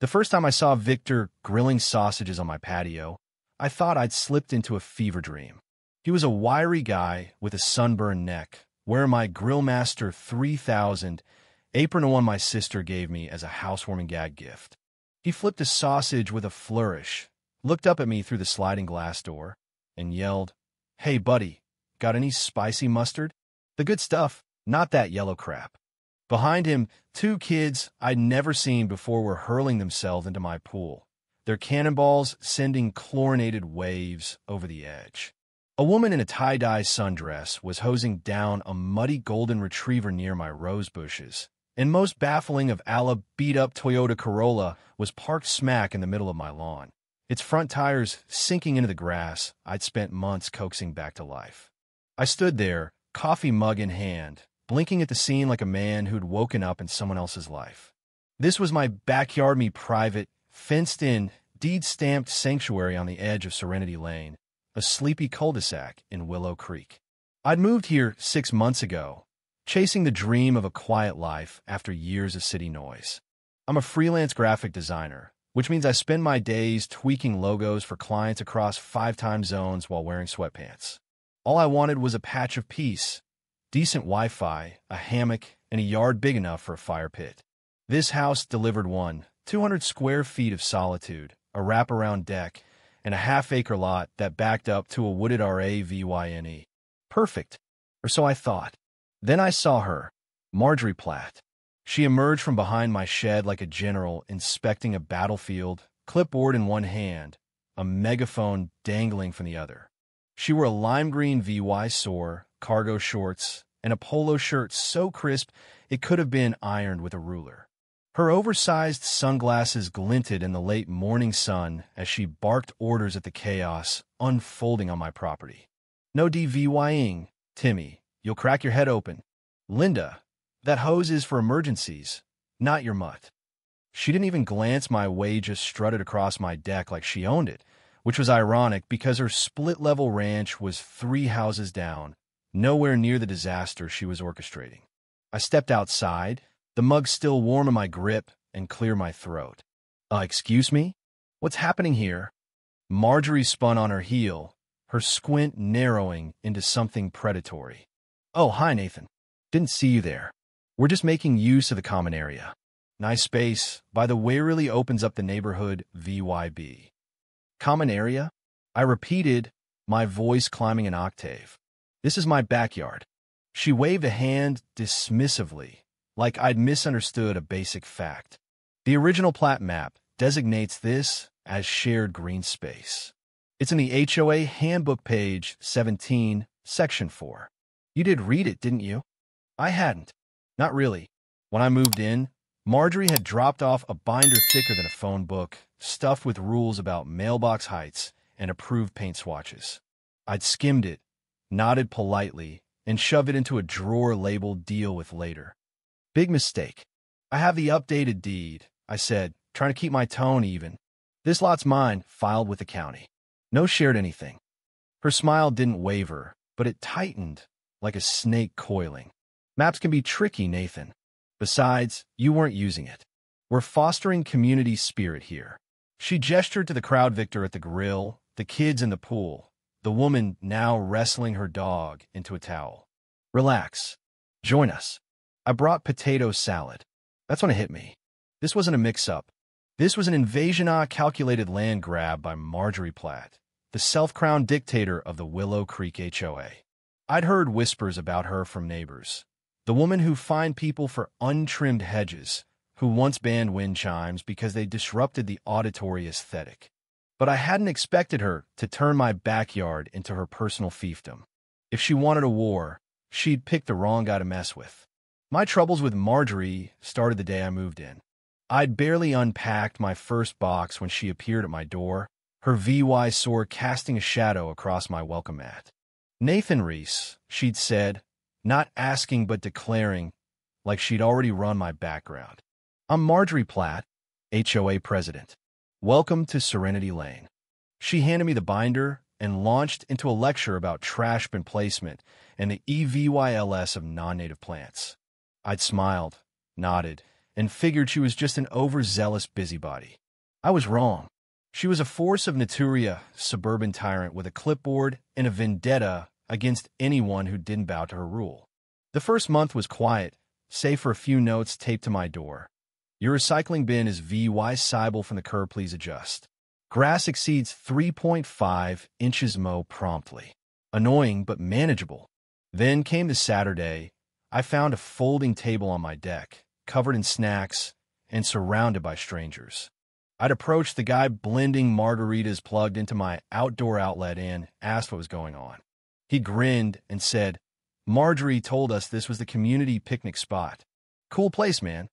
The first time I saw Victor grilling sausages on my patio, I thought I'd slipped into a fever dream. He was a wiry guy with a sunburned neck, wearing my Grillmaster 3000 apron, one my sister gave me as a housewarming gag gift. He flipped a sausage with a flourish, looked up at me through the sliding glass door, and yelled, "Hey, buddy, got any spicy mustard? The good stuff, not that yellow crap." Behind him, two kids I'd never seen before were hurling themselves into my pool, their cannonballs sending chlorinated waves over the edge. A woman in a tie-dye sundress was hosing down a muddy golden retriever near my rose bushes, and most baffling of all, a beat-up Toyota Corolla was parked smack in the middle of my lawn, its front tires sinking into the grass I'd spent months coaxing back to life. I stood there, coffee mug in hand, blinking at the scene like a man who'd woken up in someone else's life. This was my backyard, me private, fenced-in, deed-stamped sanctuary on the edge of Serenity Lane, a sleepy cul-de-sac in Willow Creek. I'd moved here 6 months ago, chasing the dream of a quiet life after years of city noise. I'm a freelance graphic designer, which means I spend my days tweaking logos for clients across 5 time zones while wearing sweatpants. All I wanted was a patch of peace, decent Wi-Fi, a hammock, and a yard big enough for a fire pit. This house delivered 200 square feet of solitude, a wraparound deck, and a half-acre lot that backed up to a wooded RAVYNE. Perfect, or so I thought. Then I saw her, Marjorie Platt. She emerged from behind my shed like a general inspecting a battlefield, clipboard in one hand, a megaphone dangling from the other. She wore a lime green VY sore, cargo shorts, and a polo shirt so crisp it could have been ironed with a ruler. Her oversized sunglasses glinted in the late morning sun as she barked orders at the chaos unfolding on my property. "No DVYing, Timmy. You'll crack your head open. Linda, that hose is for emergencies, not your mutt." She didn't even glance my way, just strutted across my deck like she owned it, which was ironic because her split-level ranch was 3 houses down, nowhere near the disaster she was orchestrating. I stepped outside, the mug still warm in my grip and clear my throat. Excuse me? What's happening here?" Marjorie spun on her heel, her squint narrowing into something predatory. "Oh, hi, Nathan. Didn't see you there. We're just making use of the common area. Nice space, by the way, really opens up the neighborhood VYB. Common area?" I repeated, my voice climbing an octave. "This is my backyard." She waved a hand dismissively, like I'd misunderstood a basic fact. "The original plat map designates this as shared green space. It's in the HOA Handbook, page 17, section 4. You did read it, didn't you?" I hadn't. Not really. When I moved in, Marjorie had dropped off a binder thicker than a phone book, stuffed with rules about mailbox heights and approved paint swatches. I'd skimmed it, nodded politely, and shoved it into a drawer labeled "Deal with Later." "Big mistake. I have the updated deed," I said, trying to keep my tone even. "This lot's mine, filed with the county. No shared anything." Her smile didn't waver, but it tightened like a snake coiling. "Maps can be tricky, Nathan. Besides, you weren't using it. We're fostering community spirit here." She gestured to the crowd, Victor at the grill, the kids in the pool, the woman now wrestling her dog into a towel. "Relax. Join us." I brought potato salad. That's when it hit me. This wasn't a mix-up. This was an invasion, a calculated land grab by Marjorie Platt, the self-crowned dictator of the Willow Creek HOA. I'd heard whispers about her from neighbors. The woman who fined people for untrimmed hedges, who once banned wind chimes because they disrupted the auditory aesthetic. But I hadn't expected her to turn my backyard into her personal fiefdom. If she wanted a war, she'd pick the wrong guy to mess with. My troubles with Marjorie started the day I moved in. I'd barely unpacked my first box when she appeared at my door, her VY sword casting a shadow across my welcome mat. "Nathan Reese," she'd said, not asking but declaring, like she'd already run my background. "I'm Marjorie Platt, HOA president. Welcome to Serenity Lane." She handed me the binder and launched into a lecture about trash bin placement and the EVYLS of non-native plants. I'd smiled, nodded, and figured she was just an overzealous busybody. I was wrong. She was a force of natura, suburban tyrant with a clipboard and a vendetta against anyone who didn't bow to her rule. The first month was quiet, save for a few notes taped to my door. Your recycling bin is VY Seibel from the curb, please adjust. Grass exceeds 3.5 inches, mow promptly. Annoying, but manageable. Then came the Saturday. I found a folding table on my deck, covered in snacks and surrounded by strangers. I'd approached the guy blending margaritas plugged into my outdoor outlet and asked what was going on. He grinned and said, Marjorie told us this was the community picnic spot. Cool place, man.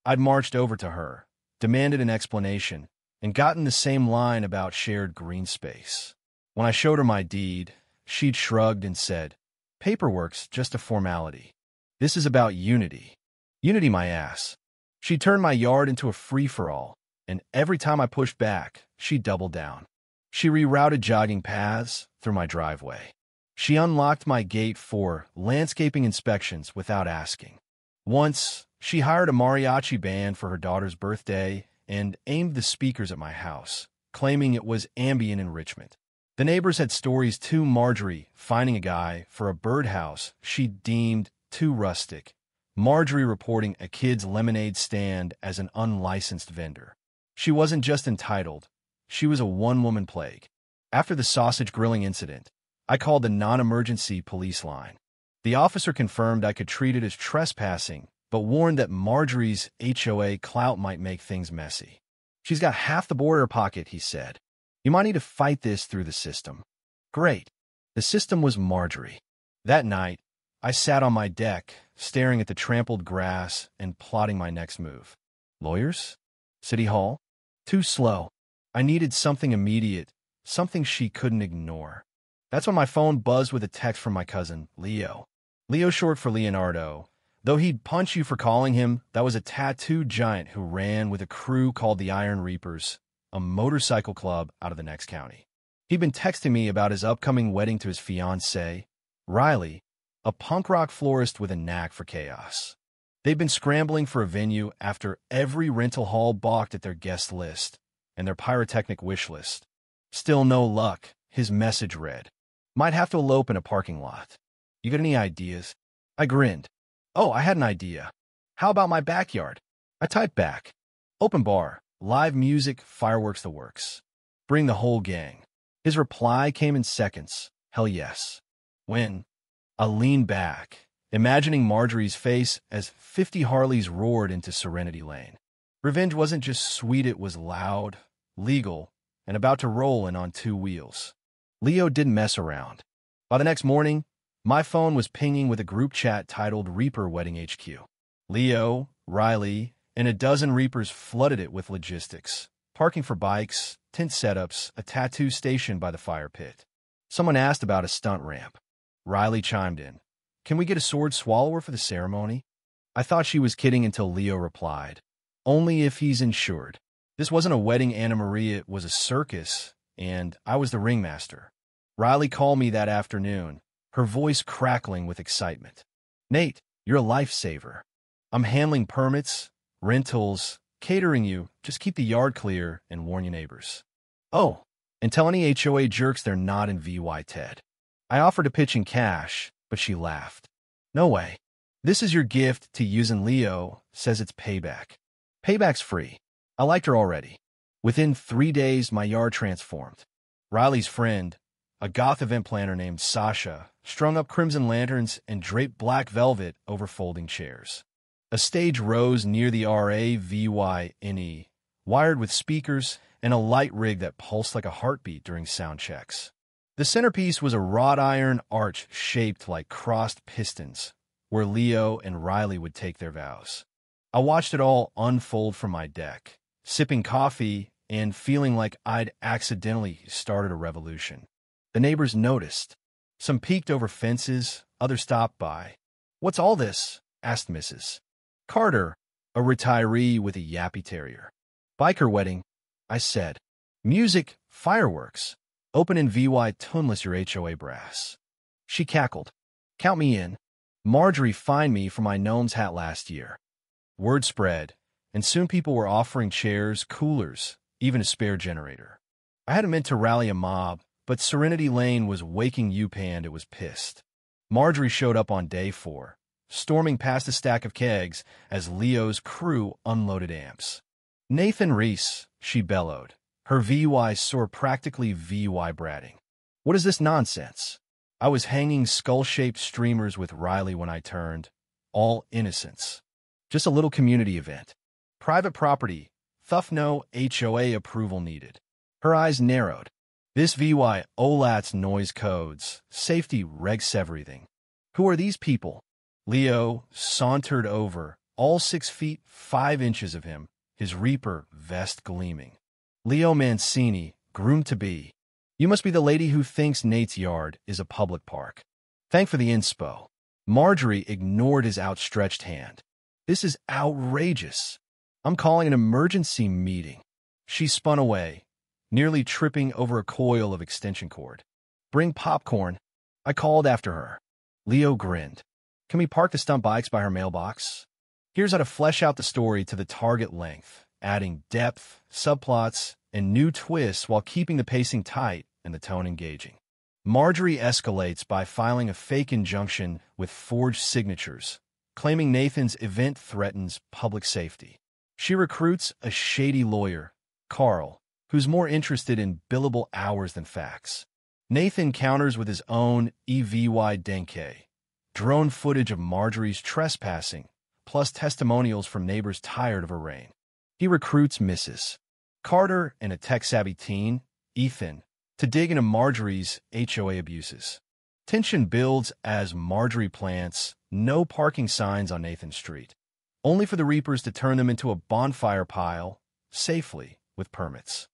I'd marched over to her, demanded an explanation, and gotten the same line about shared green space. When I showed her my deed, she'd shrugged and said, Paperwork's just a formality. This is about unity. Unity, my ass. She turned my yard into a free-for-all, and every time I pushed back, she doubled down. She rerouted jogging paths through my driveway. She unlocked my gate for landscaping inspections without asking. Once, she hired a mariachi band for her daughter's birthday and aimed the speakers at my house, claiming it was ambient enrichment. The neighbors had stories to Marjorie finding a guy for a birdhouse she deemed too rustic, Marjorie reporting a kid's lemonade stand as an unlicensed vendor. She wasn't just entitled, she was a one-woman plague. After the sausage grilling incident, I called the non-emergency police line. The officer confirmed I could treat it as trespassing, but warned that Marjorie's HOA clout might make things messy. She's got half the board in her pocket, he said. You might need to fight this through the system. Great. The system was Marjorie. That night, I sat on my deck, staring at the trampled grass and plotting my next move. Lawyers? City Hall? Too slow. I needed something immediate, something she couldn't ignore. That's when my phone buzzed with a text from my cousin, Leo. Leo short for Leonardo. Though he'd punch you for calling him, that was a tattooed giant who ran with a crew called the Iron Reapers, a motorcycle club out of the next county. He'd been texting me about his upcoming wedding to his fiancée, Riley, a punk rock florist with a knack for chaos. They'd been scrambling for a venue after every rental hall balked at their guest list and their pyrotechnic wish list. Still no luck, his message read. Might have to elope in a parking lot. You got any ideas? I grinned. Oh, I had an idea. How about my backyard? I typed back. Open bar, live music, fireworks, the works. Bring the whole gang. His reply came in seconds. Hell yes. When? I leaned back, imagining Marjorie's face as 50 Harleys roared into Serenity Lane. Revenge wasn't just sweet, it was loud, legal, and about to roll in on two wheels. Leo didn't mess around. By the next morning, my phone was pinging with a group chat titled Reaper Wedding HQ. Leo, Riley, and a dozen Reapers flooded it with logistics. Parking for bikes, tent setups, a tattoo station by the fire pit. Someone asked about a stunt ramp. Riley chimed in. Can we get a sword swallower for the ceremony? I thought she was kidding until Leo replied. Only if he's insured. This wasn't a wedding Anna Maria, it was a circus, and I was the ringmaster. Riley called me that afternoon, her voice crackling with excitement. Nate, you're a lifesaver. I'm handling permits, rentals, catering you. Just keep the yard clear and warn your neighbors. Oh, and tell any HOA jerks they're not in VY Ted. I offered to pitch in cash, but she laughed. No way. This is your gift to using Leo, says it's payback. Payback's free. I liked her already. Within 3 days, my yard transformed. Riley's friend, a goth event planner named Sasha, strung up crimson lanterns and draped black velvet over folding chairs. A stage rose near the RAVYNE, wired with speakers and a light rig that pulsed like a heartbeat during sound checks. The centerpiece was a wrought iron arch shaped like crossed pistons, where Leo and Riley would take their vows. I watched it all unfold from my deck, sipping coffee and feeling like I'd accidentally started a revolution. The neighbors noticed. Some peeked over fences, others stopped by. What's all this? Asked Mrs. Carter, a retiree with a yappy terrier. Biker wedding, I said. Music, fireworks. Open in VY tuneless your HOA brass. She cackled. Count me in. Marjorie fined me for my gnome's hat last year. Word spread, and soon people were offering chairs, coolers, even a spare generator. I hadn't meant to rally a mob, but Serenity Lane was waking UPAN and it was pissed. Marjorie showed up on day 4, storming past a stack of kegs as Leo's crew unloaded amps. "Nathan Reese," she bellowed, her VY sore practically VY bratting. "What is this nonsense?" I was hanging skull-shaped streamers with Riley when I turned. All innocence. Just a little community event. Private property. Thuff no HOA approval needed. Her eyes narrowed. This VY OLAT's noise codes. Safety regs everything. Who are these people? Leo sauntered over, all 6 feet 5 inches of him, his Reaper vest gleaming. Leo Mancini, groomed to be. "You must be the lady who thinks Nate's yard is a public park. Thank for the inspo." Marjorie ignored his outstretched hand. "This is outrageous. I'm calling an emergency meeting." She spun away, nearly tripping over a coil of extension cord. "Bring popcorn," I called after her. Leo grinned. "Can we park the stunt bikes by her mailbox?" Here's how to flesh out the story to the target length, adding depth, subplots, and new twists while keeping the pacing tight and the tone engaging. Marjorie escalates by filing a fake injunction with forged signatures, claiming Nathan's event threatens public safety. She recruits a shady lawyer, Carl, who's more interested in billable hours than facts. Nathan counters with his own EVY Denke, drone footage of Marjorie's trespassing, plus testimonials from neighbors tired of her reign. He recruits Mrs. Carter and a tech-savvy teen, Ethan, to dig into Marjorie's HOA abuses. Tension builds as Marjorie plants no parking signs on Nathan Street, only for the Reapers to turn them into a bonfire pile, safely, with permits.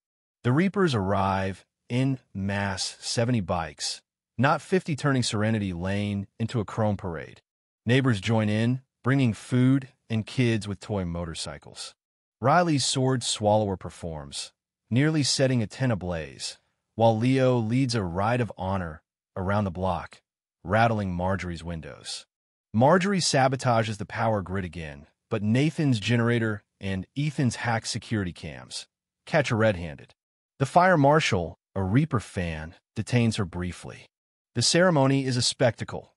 The Reapers arrive in mass 70 bikes, not 50, turning Serenity Lane into a chrome parade. Neighbors join in, bringing food and kids with toy motorcycles. Riley's sword swallower performs, nearly setting a tent ablaze, while Leo leads a ride of honor around the block, rattling Marjorie's windows. Marjorie sabotages the power grid again, but Nathan's generator and Ethan's hack security cams catch her red-handed. The fire marshal, a Reaper fan, detains her briefly. The ceremony is a spectacle.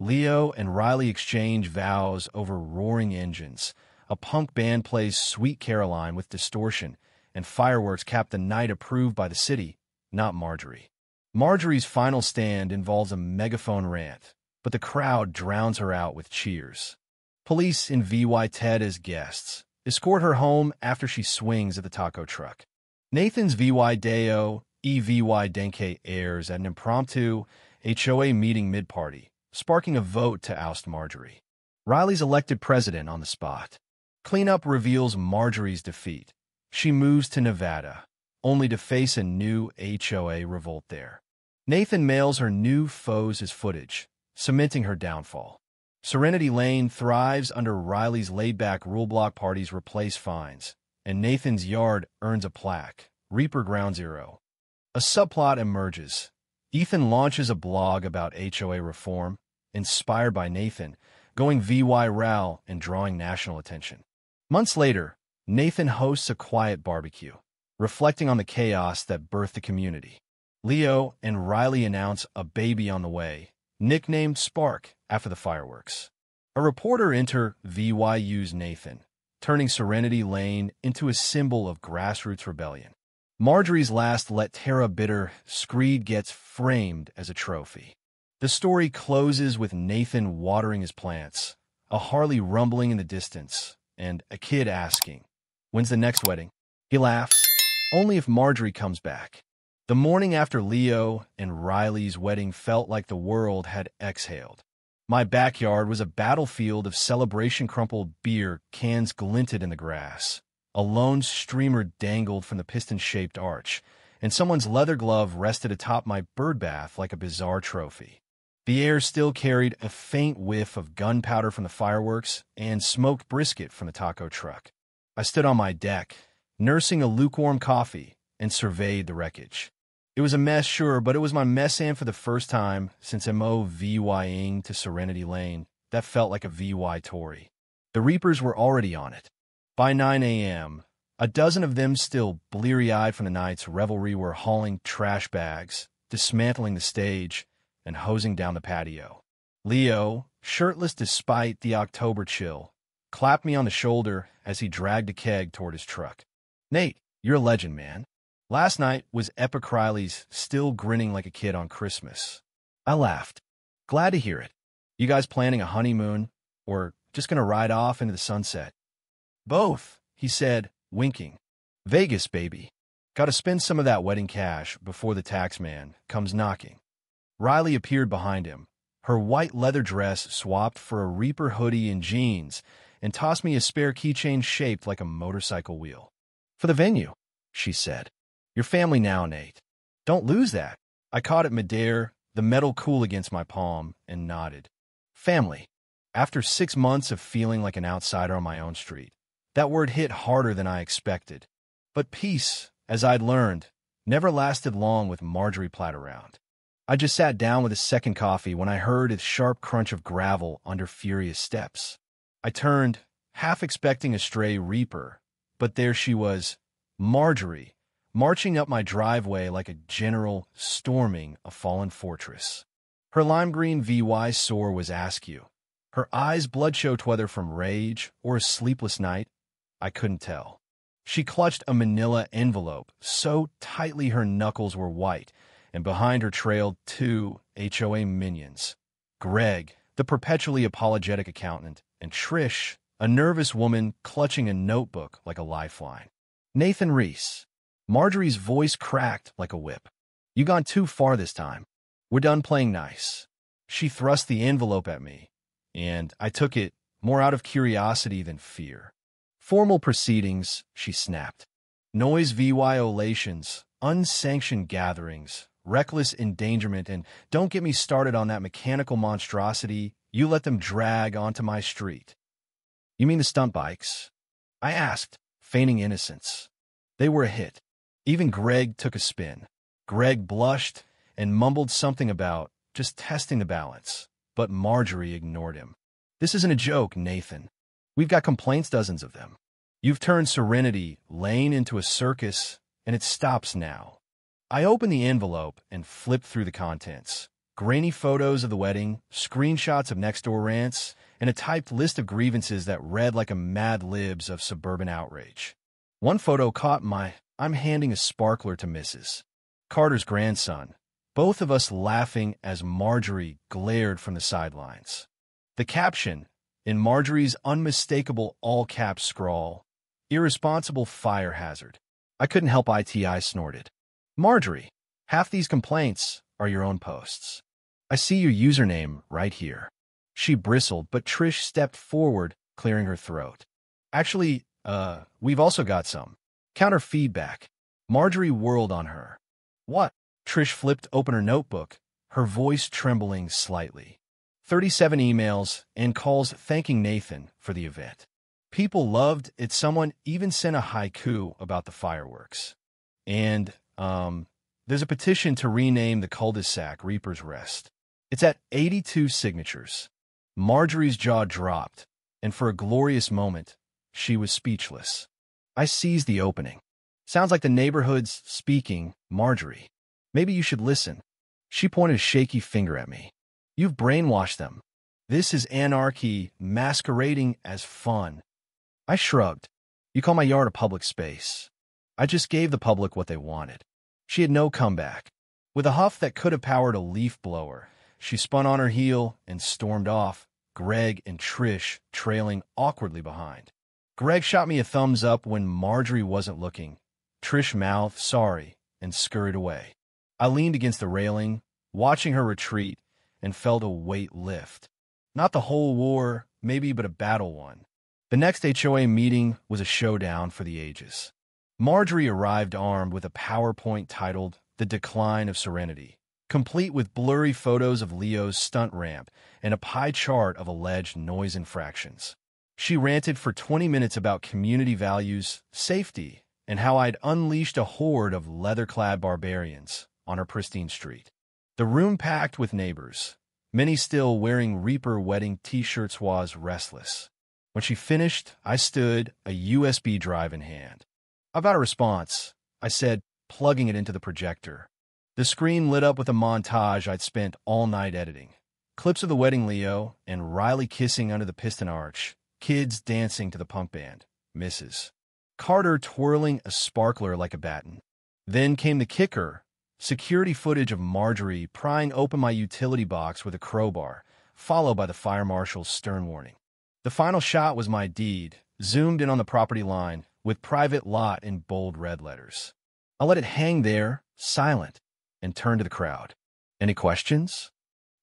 Leo and Riley exchange vows over roaring engines. A punk band plays Sweet Caroline with distortion, and fireworks cap the night approved by the city, not Marjorie. Marjorie's final stand involves a megaphone rant, but the crowd drowns her out with cheers. Police in VY Ted as guests escort her home after she swings at the taco truck. Nathan's VY Deo EVY Denke airs at an impromptu HOA meeting mid-party, sparking a vote to oust Marjorie. Riley's elected president on the spot. Cleanup reveals Marjorie's defeat. She moves to Nevada, only to face a new HOA revolt there. Nathan mails her new foes his footage, cementing her downfall. Serenity Lane thrives under Riley's laid-back rule-block parties replace fines, and Nathan's yard earns a plaque, Reaper Ground Zero. A subplot emerges. Ethan launches a blog about HOA reform, inspired by Nathan, going VY Ral and drawing national attention. Months later, Nathan hosts a quiet barbecue, reflecting on the chaos that birthed the community. Leo and Riley announce a baby on the way, nicknamed Spark after the fireworks. A reporter interviews Nathan, turning Serenity Lane into a symbol of grassroots rebellion. Marjorie's last Let Terra Bitter screed gets framed as a trophy. The story closes with Nathan watering his plants, a Harley rumbling in the distance, and a kid asking, "When's the next wedding?" He laughs, "Only if Marjorie comes back." The morning after Leo and Riley's wedding felt like the world had exhaled. My backyard was a battlefield of celebration. Crumpled beer cans glinted in the grass. A lone streamer dangled from the piston-shaped arch, and someone's leather glove rested atop my birdbath like a bizarre trophy. The air still carried a faint whiff of gunpowder from the fireworks and smoked brisket from the taco truck. I stood on my deck, nursing a lukewarm coffee, and surveyed the wreckage. It was a mess, sure, but it was my messan for the first time since MOVYing to Serenity Lane. That felt like a VY Tory. The reapers were already on it. By 9 a.m., a dozen of them, still bleary-eyed from the night's revelry, were hauling trash bags, dismantling the stage, and hosing down the patio. Leo, shirtless despite the October chill, clapped me on the shoulder as he dragged a keg toward his truck. "Nate, you're a legend, man. Last night was Epic Riley's still grinning like a kid on Christmas." I laughed. "Glad to hear it. You guys planning a honeymoon, or just gonna ride off into the sunset?" "Both," he said, winking. "Vegas, baby. Gotta spend some of that wedding cash before the tax man comes knocking." Riley appeared behind him, her white leather dress swapped for a Reaper hoodie and jeans, and tossed me a spare keychain shaped like a motorcycle wheel. "For the venue," she said. "Your family now, Nate. Don't lose that." I caught it midair, the metal cool against my palm, and nodded. Family. After 6 months of feeling like an outsider on my own street, that word hit harder than I expected. But peace, as I'd learned, never lasted long with Marjorie Platt around. I just sat down with a second coffee when I heard its sharp crunch of gravel under furious steps. I turned, half expecting a stray reaper, but there she was, Marjorie, marching up my driveway like a general storming a fallen fortress. Her lime green VY sore was askew. Her eyes bloodshot, whether from rage or a sleepless night, I couldn't tell. She clutched a manila envelope so tightly her knuckles were white, and behind her trailed 2 HOA minions, Greg, the perpetually apologetic accountant, and Trish, a nervous woman clutching a notebook like a lifeline. "Nathan Reese." Marjorie's voice cracked like a whip. "You gone too far this time. We're done playing nice." She thrust the envelope at me, and I took it more out of curiosity than fear. "Formal proceedings," she snapped. "Noise violations, unsanctioned gatherings, reckless endangerment, and don't get me started on that mechanical monstrosity you let them drag onto my street." "You mean the stunt bikes?" I asked, feigning innocence. They were a hit. Even Greg took a spin. Greg blushed and mumbled something about just testing the balance, but Marjorie ignored him. "This isn't a joke, Nathan. We've got complaints, dozens of them. You've turned Serenity Lane into a circus, and it stops now." I opened the envelope and flipped through the contents. Grainy photos of the wedding, screenshots of next-door rants, and a typed list of grievances that read like a Mad Libs of suburban outrage. One photo caught my I'm handing a sparkler to Mrs. Carter's grandson, both of us laughing as Marjorie glared from the sidelines. The caption, in Marjorie's unmistakable all-caps scrawl, "Irresponsible fire hazard." I couldn't help I snorted. "Marjorie, half these complaints are your own posts. I see your username right here." She bristled, but Trish stepped forward, clearing her throat. "Actually, we've also got some counter feedback." Marjorie whirled on her. "What?" Trish flipped open her notebook, her voice trembling slightly. 37 emails and calls thanking Nathan for the event. People loved it. Someone even sent a haiku about the fireworks. And, there's a petition to rename the cul-de-sac Reaper's Rest. It's at 82 signatures. Marjorie's jaw dropped, and for a glorious moment, she was speechless. I seized the opening. "Sounds like the neighborhood's speaking, Marjorie. Maybe you should listen." She pointed a shaky finger at me. "You've brainwashed them. This is anarchy masquerading as fun." I shrugged. "You call my yard a public space. I just gave the public what they wanted." She had no comeback. With a huff that could have powered a leaf blower, she spun on her heel and stormed off, Greg and Trish trailing awkwardly behind. Greg shot me a thumbs up when Marjorie wasn't looking. Trish mouthed sorry and scurried away. I leaned against the railing, watching her retreat, and felt a weight lift. Not the whole war, maybe, but a battle won. The next HOA meeting was a showdown for the ages. Marjorie arrived armed with a PowerPoint titled The Decline of Serenity, complete with blurry photos of Leo's stunt ramp and a pie chart of alleged noise infractions. She ranted for 20 minutes about community values, safety, and how I'd unleashed a horde of leather-clad barbarians on her pristine street. The room packed with neighbors, many still wearing Reaper wedding t-shirts, was restless. When she finished, I stood, a USB drive in hand. "I've got a response," I said, plugging it into the projector. The screen lit up with a montage I'd spent all night editing. Clips of the wedding Leo and Riley kissing under the piston arch, kids dancing to the punk band, Mrs. Carter twirling a sparkler like a baton. Then came the kicker, security footage of Marjorie prying open my utility box with a crowbar, followed by the fire marshal's stern warning. The final shot was my deed, zoomed in on the property line, with private lot in bold red letters. I let it hang there, silent, and turned to the crowd. "Any questions?"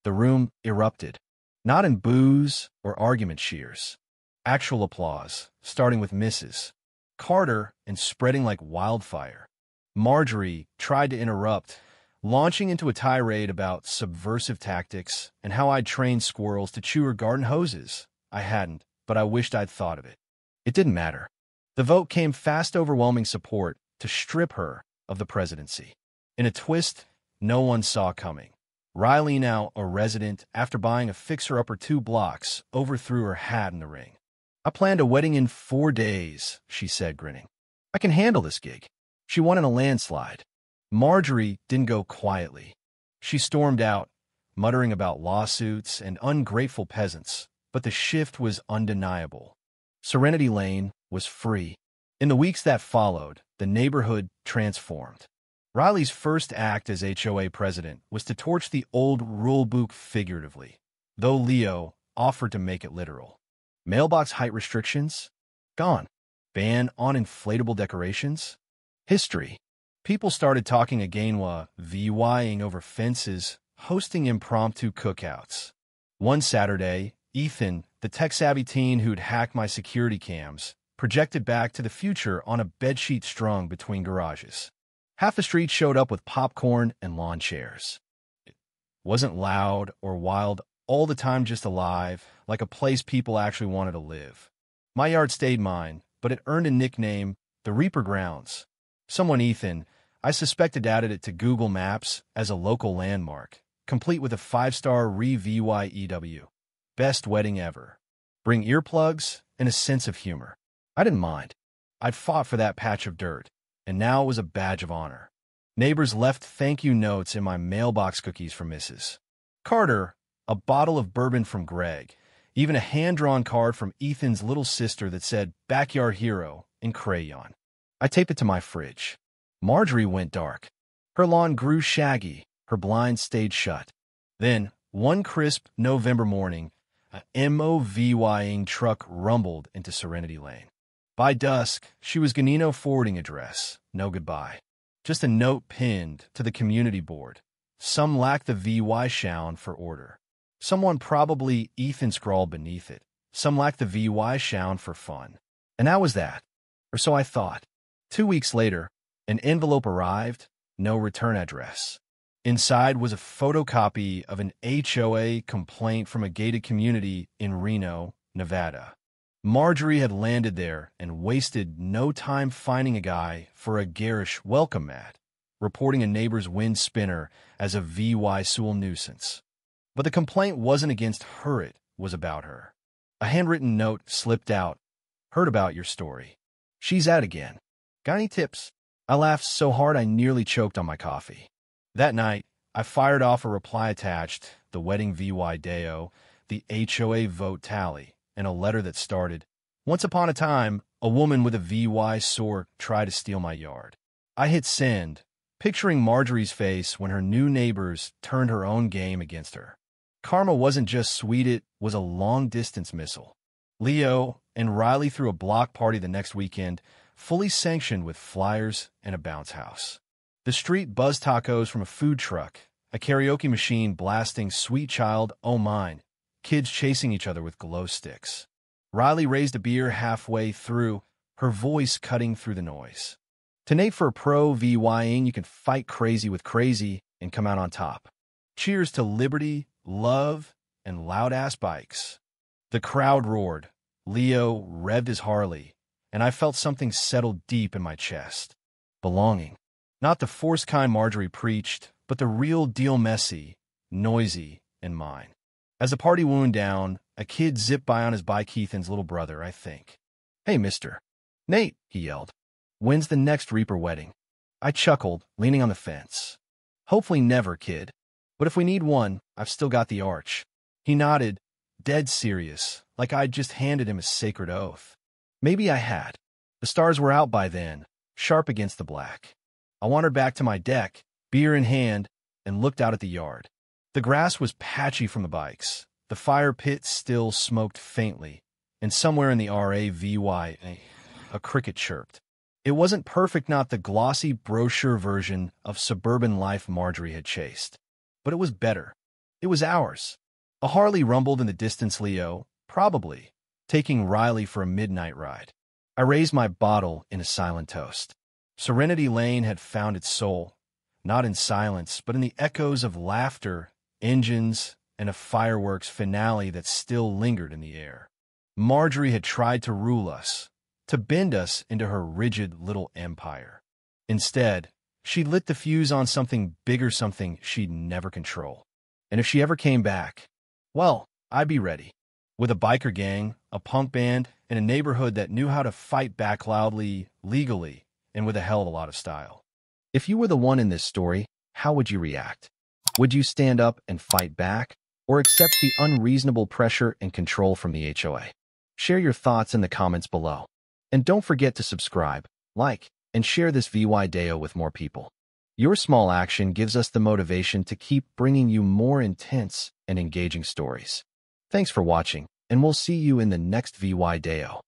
The room erupted. Not in boos or argument cheers. Actual applause, starting with Mrs. Carter and spreading like wildfire. Marjorie tried to interrupt, launching into a tirade about subversive tactics and how I'd trained squirrels to chew her garden hoses. I hadn't, but I wished I'd thought of it. It didn't matter. The vote came fast, overwhelming support to strip her of the presidency. In a twist no one saw coming, Riley, now a resident, after buying a fixer-upper 2 blocks, overthrew her hat in the ring. "I planned a wedding in 4 days," she said, grinning. "I can handle this gig." She won in a landslide. Marjorie didn't go quietly. She stormed out, muttering about lawsuits and ungrateful peasants, but the shift was undeniable. Serenity Lane was free. In the weeks that followed, the neighborhood transformed. Riley's first act as HOA president was to torch the old rulebook figuratively, though Leo offered to make it literal. Mailbox height restrictions? Gone. Ban on inflatable decorations? History. People started talking again while VYing over fences, hosting impromptu cookouts. One Saturday, Ethan, the tech-savvy teen who'd hacked my security cams, projected back to the future on a bedsheet strung between garages. Half the street showed up with popcorn and lawn chairs. It wasn't loud or wild all the time, just alive, like a place people actually wanted to live. My yard stayed mine, but it earned a nickname, the Reaper Grounds. Someone, Ethan, I suspected, added it to Google Maps as a local landmark, complete with a 5-star REVYEW. Best wedding ever. Bring earplugs and a sense of humor. I didn't mind. I'd fought for that patch of dirt, and now it was a badge of honor. Neighbors left thank you notes in my mailbox, cookies from Mrs. Carter, a bottle of bourbon from Greg, even a hand-drawn card from Ethan's little sister that said "Backyard Hero" in crayon. I taped it to my fridge. Marjorie went dark. Her lawn grew shaggy, her blinds stayed shut. Then, one crisp November morning, a MOVYing truck rumbled into Serenity Lane. By dusk, she was Ganino forwarding address. No goodbye. Just a note pinned to the community board. Some lacked the VY sound for order. Someone, probably Ethan, scrawled beneath it. Some lacked the VY sound for fun. And that was that. Or so I thought. 2 weeks later, an envelope arrived, no return address. Inside was a photocopy of an HOA complaint from a gated community in Reno, Nevada. Marjorie had landed there and wasted no time finding a guy for a garish welcome mat, reporting a neighbor's wind spinner as a VY Sewell nuisance. But the complaint wasn't against her, it was about her. A handwritten note slipped out. "Heard about your story. She's out again. Got any tips?" I laughed so hard I nearly choked on my coffee. That night, I fired off a reply attached, the wedding VY Deo, the HOA vote tally, and a letter that started, "Once upon a time, a woman with a VY sore tried to steal my yard." I hit send, picturing Marjorie's face when her new neighbors turned her own game against her. Karma wasn't just sweet, it was a long-distance missile. Leo and Riley threw a block party the next weekend, fully sanctioned with flyers and a bounce house. The street buzzed tacos from a food truck, a karaoke machine blasting "Sweet Child, Oh Mine," kids chasing each other with glow sticks. Riley raised a beer halfway through, her voice cutting through the noise. "Tonight for pro VYing, you can fight crazy with crazy and come out on top. Cheers to liberty, love, and loud-ass bikes." The crowd roared. Leo revved his Harley, and I felt something settle deep in my chest. Belonging. Not the forced kind Marjorie preached, but the real deal, messy, noisy, and mine. As the party wound down, A kid zipped by on his bike, Ethan's little brother, I think. "Hey, mister." "Nate," he yelled. "When's the next Reaper wedding?" I chuckled, leaning on the fence. "Hopefully never, kid. But if we need one, I've still got the arch." He nodded, dead serious, like I'd just handed him a sacred oath. Maybe I had. The stars were out by then, sharp against the black. I wandered back to my deck, beer in hand, and looked out at the yard. The grass was patchy from the bikes. The fire pit still smoked faintly, and somewhere in the RAVY, a cricket chirped. It wasn't perfect, not the glossy brochure version of suburban life Marjorie had chased. But it was better. It was ours. A Harley rumbled in the distance, Leo, probably, taking Riley for a midnight ride. I raised my bottle in a silent toast. Serenity Lane had found its soul, not in silence, but in the echoes of laughter, engines, and a fireworks finale that still lingered in the air. Marjorie had tried to rule us, to bend us into her rigid little empire. Instead, she lit the fuse on something bigger, something she'd never control. And if she ever came back, well, I'd be ready. With a biker gang, a punk band, and a neighborhood that knew how to fight back loudly, legally, and with a hell of a lot of style. If you were the one in this story, how would you react? Would you stand up and fight back, or accept the unreasonable pressure and control from the HOA? Share your thoughts in the comments below. And don't forget to subscribe, like, and share this VY Deo with more people. Your small action gives us the motivation to keep bringing you more intense and engaging stories. Thanks for watching, and we'll see you in the next VY Deo.